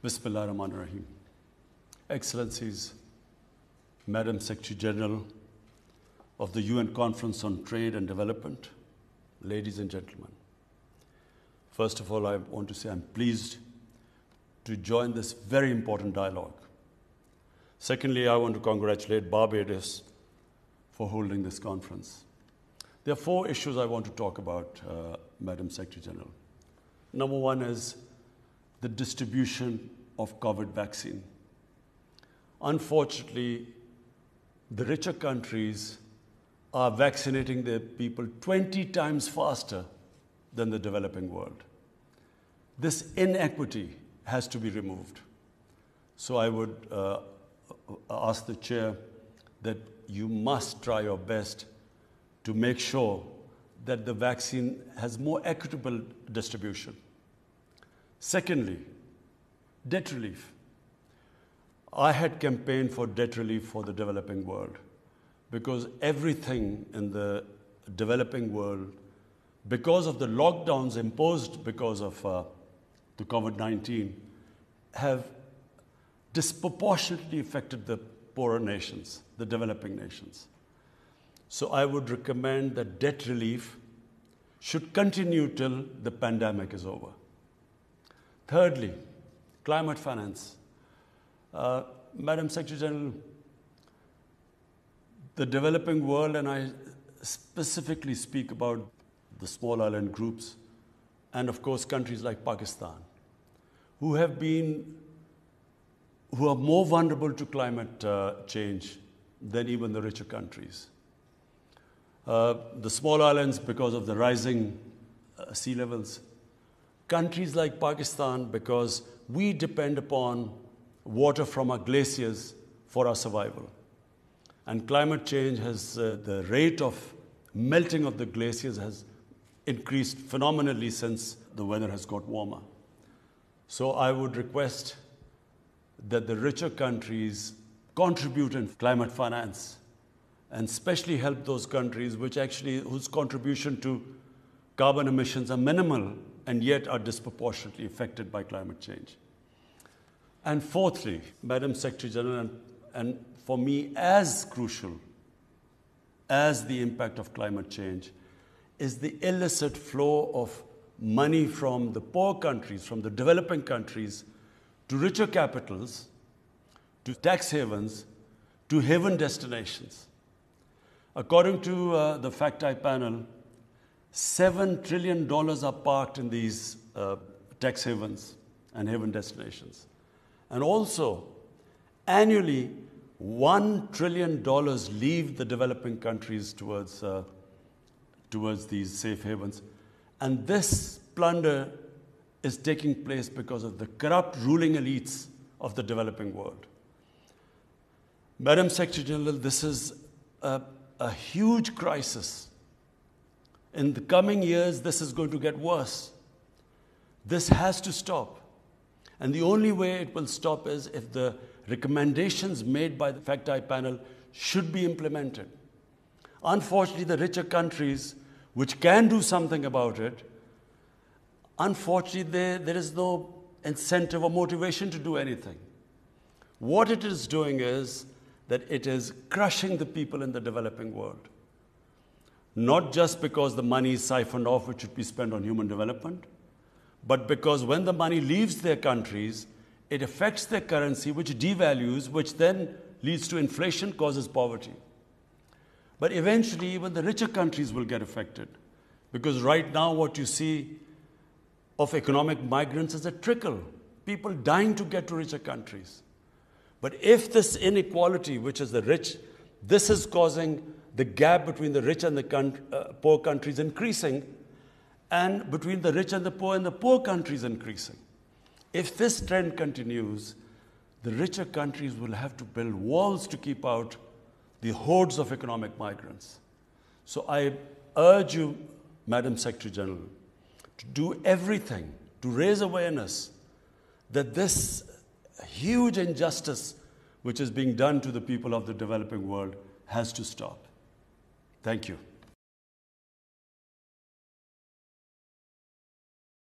Bismillah ar-Rahman ar-Rahim. Excellencies, Madam Secretary General of the UN Conference on Trade and Development, ladies and gentlemen. First of all, I want to say I'm pleased to join this very important dialogue. Secondly, I want to congratulate Barbados for holding this conference. There are four issues I want to talk about, Madam Secretary General. Number one is the distribution of COVID vaccine. Unfortunately, the richer countries are vaccinating their people 20 times faster than the developing world. This inequity has to be removed. So I would ask the Chair that you must try your best to make sure that the vaccine has more equitable distribution. Secondly, debt relief. I had campaigned for debt relief for the developing world because everything in the developing world, because of the lockdowns imposed because of the COVID-19, have disproportionately affected the poorer nations, the developing nations. So I would recommend that debt relief should continue till the pandemic is over. Thirdly, climate finance. Madam Secretary General, the developing world, and I specifically speak about the small island groups, and of course countries like Pakistan, who are more vulnerable to climate change than even the richer countries. The small islands, because of the rising sea levels. Countries like Pakistan, because we depend upon water from our glaciers for our survival. And climate change has, the rate of melting of the glaciers has increased phenomenally since the weather has got warmer. So I would request that the richer countries contribute in climate finance and especially help those countries whose contribution to carbon emissions are minimal and yet are disproportionately affected by climate change. And fourthly, Madam Secretary General, and for me as crucial as the impact of climate change, is the illicit flow of money from the poor countries, from the developing countries, to richer capitals, to tax havens, to haven destinations. According to the Fact-I panel, $7 trillion are parked in these tax havens and haven destinations. And also, annually, $1 trillion leave the developing countries towards these safe havens. And this plunder is taking place because of the corrupt ruling elites of the developing world. Madam Secretary General, this is a huge crisis. In the coming years, this is going to get worse. This has to stop. And the only way it will stop is if the recommendations made by the Fact-I panel should be implemented. Unfortunately, the richer countries, which can do something about it, unfortunately, there is no incentive or motivation to do anything. What it is doing is that it is crushing the people in the developing world. Not just because the money is siphoned off, which should be spent on human development, but because when the money leaves their countries, it affects their currency, which devalues, which then leads to inflation, causes poverty. But eventually, even the richer countries will get affected. Because right now, what you see of economic migrants is a trickle. People dying to get to richer countries. But if this inequality, which is the rich, this is causing the gap between the rich and the poor countries increasing, and between the rich and the poor countries increasing. If this trend continues, the richer countries will have to build walls to keep out the hordes of economic migrants. So I urge you, Madam Secretary General, to do everything to raise awareness that this huge injustice which is being done to the people of the developing world has to stop. Thank you.